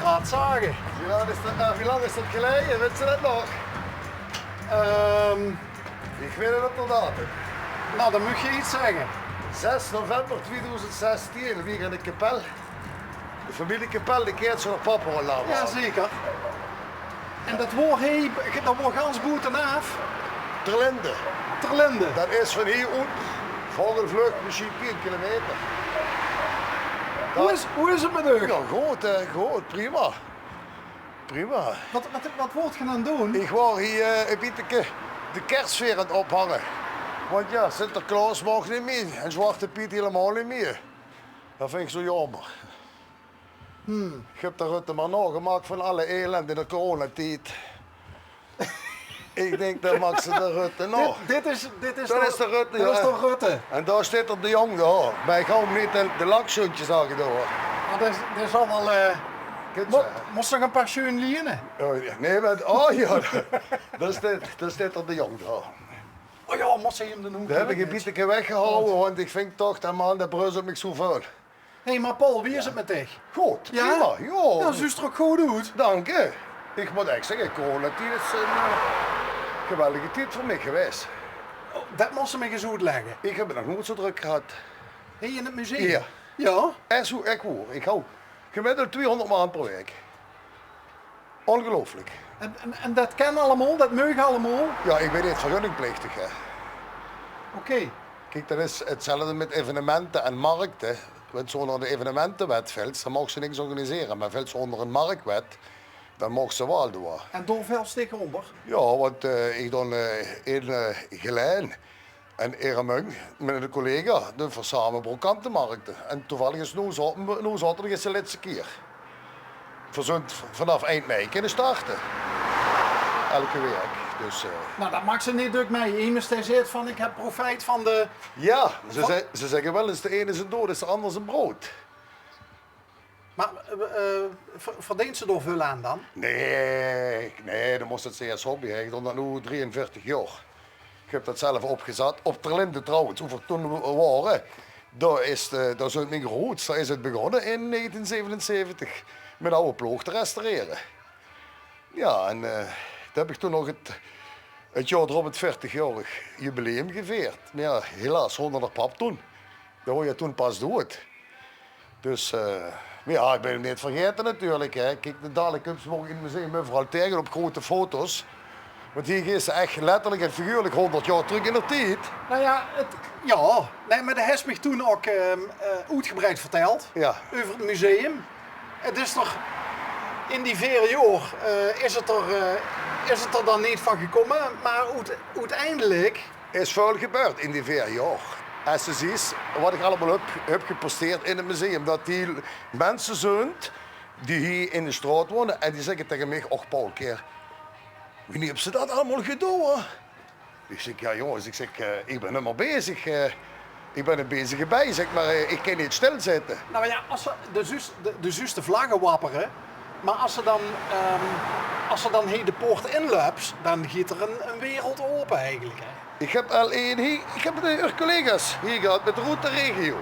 gerade sagen. Wie lang is dat geleden? Weet ze dat nog? Ik weet het op de datum. Nou, dan moet je iets zeggen. 6 november 2016, weer in de kapel. De familie Kapel, die keert zo naar papa al laten. Jazeker. En dat wordt ganz goed en af. Terlinde. Terlinde. Dat is van hier uit, voor een vlucht misschien 10 kilometer. Hoe is het met u? Ja, goed, prima. Prima. Wat wordt je aan doen? Ik wou hier een beetje de kerstsfeer aan het ophangen. Want ja, Sinterklaas mag niet meer en Zwarte Piet helemaal niet meer. Dat vind ik zo jammer. Ik heb de Rutte maar nagemaakt van alle ellende in de coronatijd. Ik denk dat mag ze de Rutte nog. Dit is Dat is de Rutte, Dat is ja. toch Rutte? En daar zit er de Jong daar. Wij gaan niet de laksjuntjes aan door. Maar dat is al wel... Moest nog een paar schoen lenen? Oh, ja. Nee, maar... Oh ja, daar zit er de Jong daar. Oh ja, moest hij hem dan doen? Dat heb ik een beetje weggehouden, want ik vind toch dat man, dat bruist me zo veel. Hé, maar Paul, wie is het met dich? Goed, Ja? prima, ja. Dat is er ook goed uit. Dank je. Ik moet echt zeggen, coronatijd is een geweldige tijd voor mij geweest. Oh, dat moest ze me eens uitleggen. Ik heb het nog nooit zo druk gehad. Hé, in het museum? Ja. Ja? En zo, ik hoor. Ik hou gemiddeld 200 man per week. Ongelooflijk. En dat kan allemaal, dat mag allemaal? Ja, ik ben niet vergunningplichtig, hè. Oké. Kijk, dat is hetzelfde met evenementen en markten. Als ze onder de evenementenwet valt, dan mag ze niks organiseren. Maar valt ze onder een marktwet, dan mag ze wel doen. En door veel stikken onder? Ja, want ik dan in Gelijn en Eremung met een collega doen we samen brokantenmarkten. En toevallig is nu zaterdag is de laatste keer. Vanaf eind mei kunnen starten. Elke week. Dus, Nou, dat maakt ze niet druk mee. Iemand zegt van, ik heb profijt van de... ja, ze zeggen wel eens de ene is een dood, is de ander zijn brood. Maar verdient ze er veel aan dan? Nee, dan moest het CS hobby. Ik doe dat nu 43 jaar. Ik heb dat zelf opgezet. Op Terlinde trouwens, hoe we toen waren. Daar is het mijn grootste. Daar is het begonnen in 1977. Met oude ploeg te restaureren. Ja, en daar heb ik toen nog het jaar erop het 40-jarig jubileum gevierd. Maar ja, helaas zonder de pap toen. Dat hoor je toen pas dood. Dus... maar ja, ik ben hem niet vergeten natuurlijk. Hè. Kijk, dadelijk komt ze morgen in het museum overal tegen op grote foto's. Want hier is ze echt letterlijk en figuurlijk 100 jaar terug in de tijd. Nou ja, nee, maar dat heeft me toen ook uitgebreid verteld. Ja. Over het museum. Het is toch, in die 4 jaar is het er dan niet van gekomen. Maar uiteindelijk... Is veel gebeurd in die 4 jaar. Als je ziet wat ik allemaal heb geposteerd in het museum, dat die mensen zijn die hier in de straat wonen en die zeggen tegen mij, och Paul, keer, wie hebben ze dat allemaal gedaan? Ik zeg, ja jongens, ik ben helemaal bezig. Ik ben er bezig bij, zeg maar, ik kan niet stilzitten. Nou ja, als ze de zuiste vlaggen wapperen, maar als ze dan hier de poort inloopt, dan gaat er een wereld open eigenlijk. Hè? Ik heb al ik heb de collega's hier gehad met de route regio.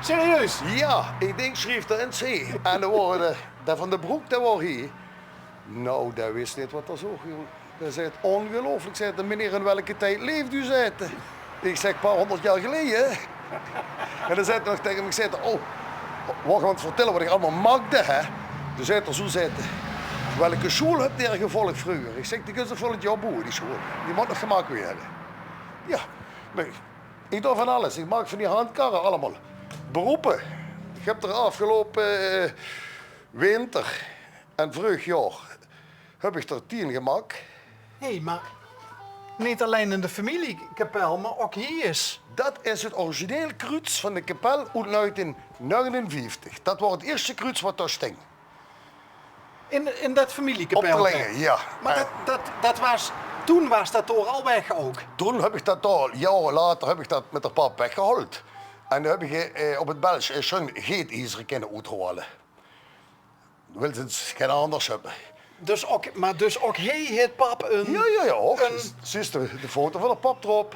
Serieus? Ja, ik denk schreef er in C. En dan waren de Van de Broek, dat was hier. Nou, dat wist niet wat dat zo. Dat is ongelooflijk. Zei de meneer, in welke tijd leeft u? Zei het. Ik zeg, een paar 100 jaar geleden. En dan zei hij nog tegen me, ik zei, oh, wat gaan we vertellen wat ik allemaal maakte, hè? Toen zei hij, zo zei hij, welke school heb je gevolgd vroeger? Ik zeg, die kun je volgend jaar boeren, die school. Die moet nog gemaakt worden. Ja, maar ik doe van alles. Ik maak van die handkarren allemaal. Beroepen. Ik heb er afgelopen winter en vorig jaar heb ik er 10 gemaakt. Hé, maar niet alleen in de familiekapel, maar ook hier is. Dat is het origineel kruis van de kapel uit 1959. Dat was het eerste kruis wat daar sting. In dat familiekapel? Op de Lingen, ja. Maar toen was dat door al weg ook? Toen heb ik dat al, jaren later, heb ik dat met de pap weggehaald. En dan heb ik op het Belgisch een geetijzer kunnen uithalen. Dan wil ze het geen anders hebben. Dus ook hij het pap een... Ja. Zie je de foto van de pap erop.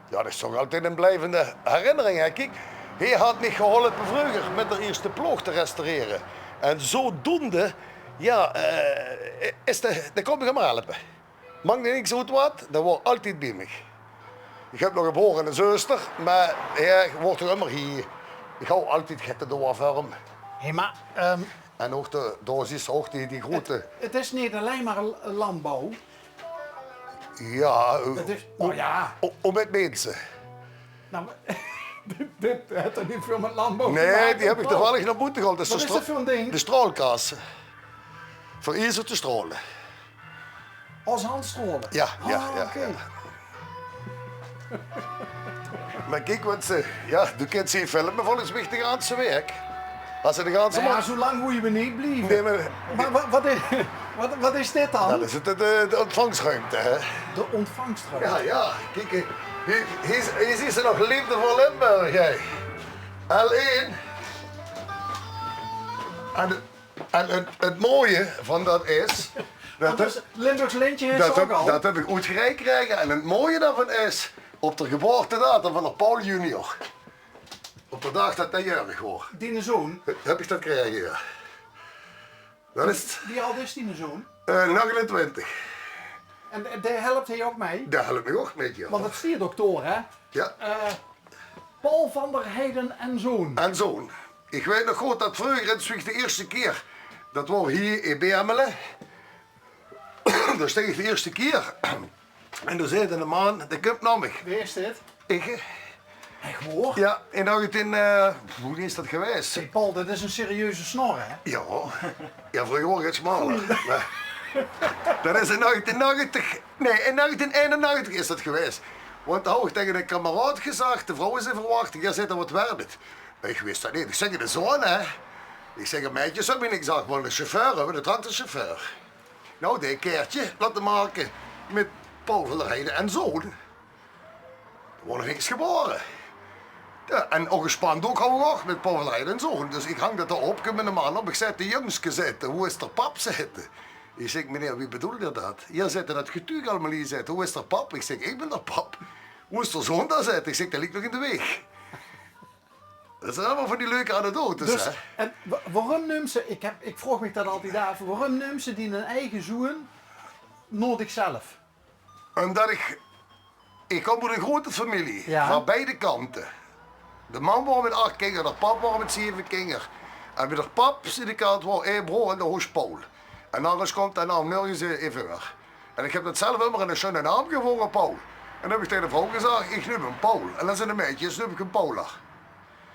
Ja, dat is toch altijd een blijvende herinnering. Hè? Kijk, hij had me geholpen vroeger met de eerste ploeg te restaureren. En zodoende, ja, dan kom ik hem helpen. Mag niks uit wat, dat wordt altijd bij me. Ik heb nog een broer en een zuster, maar hij wordt er immer hier. Ik hou altijd het door voor hem. Hé, maar En ook de dosis, ook die grote. het is niet alleen maar een landbouw. Ja, Het is, nou ja, om met mensen. nou, dit heeft er niet veel met landbouw te Nee, maken, die heb ik of wel? toevallig naar buiten gehaald. Wat is dat voor een ding? De straalkaas. Voor ijzer te stralen. Als handstralen? Ja, ja, Ah, ja, oké. ja. Maar kijk wat ze, ja, du kent ze filmen volgens mij de ganse werk. Als ze de ganse Nou ja, man... zo lang moet je me niet blijven. Nee, maar Maar wat is dit dan? dat is het de ontvangstruimte, hè. De ontvangstruimte. Ja, ja, kijk, hier is ze nog liefdevol Limburg, hè. Alleen... En het mooie van dat is... Want dus Limburgs lintje is ook al. Dat heb ik goed gekregen. En het mooie daarvan is, op de geboortedatum van de Paul junior, op de dag dat hij jarig wordt, Die zoon, heb ik dat gekregen, ja. Dat is het. wie oud is die zoon? 29. En daar helpt hij ook mee. Daar helpt me ook mee, ja. Want het is die dokter, hè? Ja, Paul van der Heijden en zoon. en zoon. Ik weet nog goed dat vroeger, het is de eerste keer, dat was hier in Beemelen. Dat is tegen de eerste keer. En toen zei de man, dat komt naar mij. Wie is dit? Ik, Echt hoor. ja, in 19, hoe is dat geweest? Hey Paul, dit is een serieuze snor, hè? Ja, ja, vroeger was het smaller. Maar, dat is in 1990, nee, in 1991 is dat geweest. Want dan had ik tegen een kameraad gezegd, de vrouw is in verwachting, jij zit er wat werd het. Maar ik wist dat niet. Ik zeg, de zoon, hè. Ik zeg, meisjes heb ik niks gezegd, maar de chauffeur, de tractorchauffeur. Nou, dit keertje laten maken met Paul van der Heijden en zoon. Er wordt nog niks geboren. Ja, en ook gespannen ook hou ik ook met Paul van der Heijden en zoon. Dus ik hang dat erop, ik heb met een man op. Ik zet de jongske zitten, hoe is er pap zitten? Ik zeg, meneer, wie bedoelt je dat? Hier zitten dat getuig allemaal hier zitten, hoe is er pap? Ik zeg, ik ben er pap. Hoe is er zoon daar zitten? Ik zeg, dat ligt nog in de weg. Dat zijn allemaal van die leuke anekdotes, Dus, hè? en waarom neemt ze, ik vroeg me dat altijd af, waarom neemt ze die een eigen zoon nodig zelf? Omdat ik kom uit een grote familie, Ja. van beide kanten. De man was met 8 kinderen, de pap was met 7 kinderen. En met de pap zit de kant was 1 broer en de hoes Paul. En anders komt de naam nergens in voor. En ik heb dat zelf immer in een schöne naam gevonden, Paul. En dan heb ik tegen de vrouw gezegd, ik neem een Paul. En dan zijn de meisjes, neem ik een Pauler.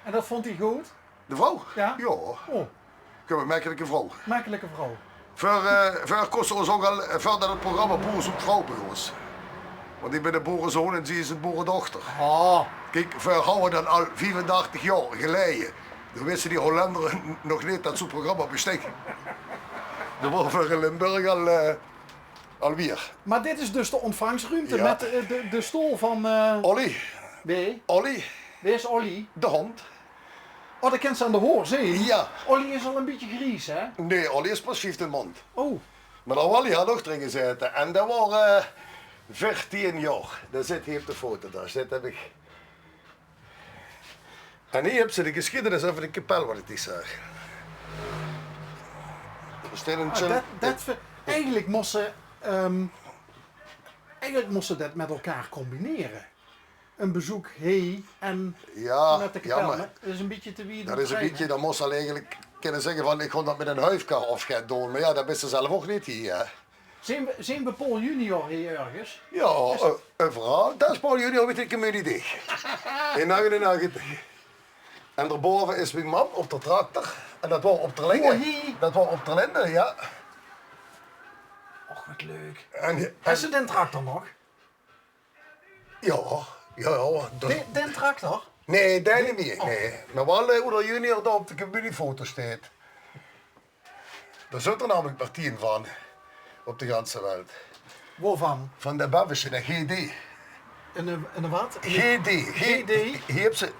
En dat vond hij goed? De vrouw? Ja? Ja. Oh, Ik heb een merkelijke vrouw. makkelijke vrouw. Voor kostte ons ook al, voordat het programma Boer zoekt vrouw begon. Want ik ben de boerenzoon en ze is een boerendochter. Oh, Kijk, we houden dan al 84 jaar geleden. Dan wisten die Hollanderen nog niet dat zo'n programma besteed. Dat was voor Limburg alweer. maar dit is dus de ontvangstruimte Ja. met de stoel van... Olly, wie? Olly, Wie is Olly? de hond. Oh, dat kent ze aan de hoor, zie je? Ja. Olly is al een beetje gries, hè? Nee, Olly is pas 15 maand. Oh, Maar dan Olly had nog erin gezeten. En dat was 14 jaar. Daar zit hij op de foto, daar zit heb ik. En hier heb ze de geschiedenis over de kapel, wat ik die zeg. Er staat een eigenlijk moest ze dat met elkaar combineren. Een bezoek heen en Ja, met de ja, kapel. maar Dat is een beetje te wie dat is een beetje, dan moest ze eigenlijk kunnen zeggen van ik ga dat met een huifkar afscheid doen. Maar ja, dat wist ze zelf ook niet hier. Hè. Zien we Paul junior hier ergens? Ja, een verhaal. Dat is Paul Junior met de community. In 99. En daarboven is mijn man op de tractor. En dat was op de Oh, Linde. hier. Dat was op de Linde, ja. Och, wat leuk. En, Is ze den tractor nog? ja, ja. Den tractor? Nee, dat niet meer. Nee. Maar wel hoe de junior daar op de communityfoto staat. Daar zit er namelijk maar 10 van. Op de ganse wereld. Waarvan? Van de Babische, de GD. Een wat? GD. GD? Hier heb ze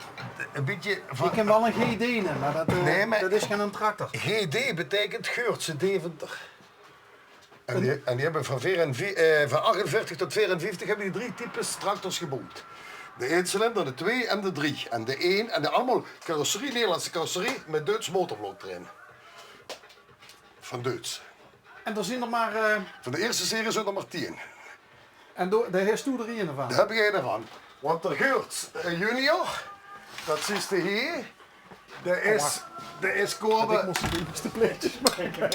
een beetje van... Ik ken wel een GD, maar Nee, maar- dat is geen tractor. GD betekent Geurtse Deventer. En die hebben van 48 tot 54 hebben die 3 types tractors gebouwd. De 1-cilinder, de 2 en de 3. En de 1 en de allemaal carrosserie, Nederlandse carrosserie met Duits motorblok erin. van Duits. En er zijn er maar... Van de eerste serie zijn er maar 10. en daar heeft u er een van. Daar heb ik een van. Want er geurt een junior, dat zie je hier. Er is Ik komen, moest de pleetjes maken.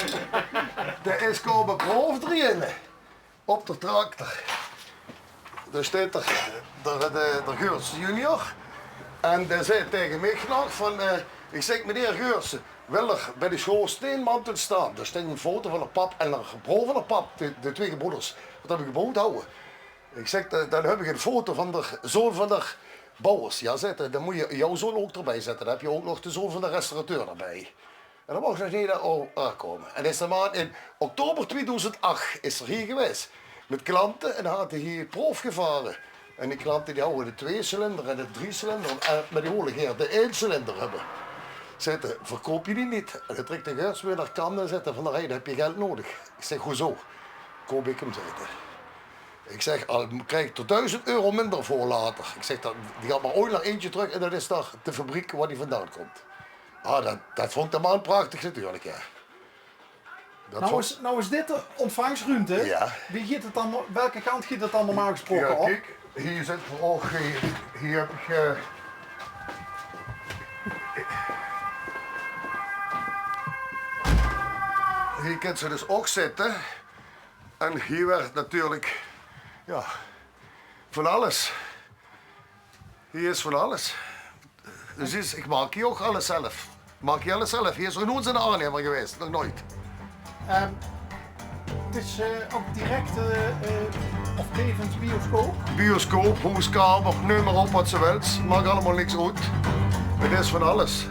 er is komen proef erin. Op de tractor. Daar staat de Geurts junior. En daar zei tegen mij nog van, ik zeg meneer Geurtsen, wil er bij de schoorsteenmantel staan. Daar staat een foto van een pap en een gebroer van een pap, de twee gebroeders. Dat heb ik gebouwd houden. Ik zeg, dan heb ik een foto van de zoon van de bouwers. Ja, zetten, dan moet je jouw zoon ook erbij zetten. Dan heb je ook nog de zoon van de restaurateur erbij. En dan mag nog niet aankomen. En is de man in oktober 2008 is er hier geweest. Met klanten en had hij hier proef gevaren. En die klanten die houden de 2-cilinder en de 3-cilinder. En met die holige de 1-cilinder hebben. Zitten, verkoop je die niet? En dan trekt de geurs weer naar Cannes en zegt van dan heb je geld nodig. Ik zeg, hoezo? Koop ik hem zitten. Ik zeg, al krijg ik er 1000 euro minder voor later. Ik zeg, die gaat maar ooit naar eentje terug en dat is daar de fabriek waar die vandaan komt. Ah, dat vond de man prachtig natuurlijk, ja. Nou is dit de ontvangstruimte. Ja. Wie giet het dan, welke kant giet het dan normaal gesproken Ja, op? kijk, hier zit ook, hier heb ik... hier kan ze dus ook zitten. En hier werd natuurlijk, ja, van alles. Hier is van alles. Dus ik maak hier ook alles zelf. Maak je alles zelf. Hier is er nooit een aannemer geweest, nog nooit. Het is ook direct of tevens bioscoop. Bioscoop, huiskamer, noem maar op wat ze wilt. Maakt allemaal niks uit. Het is van alles.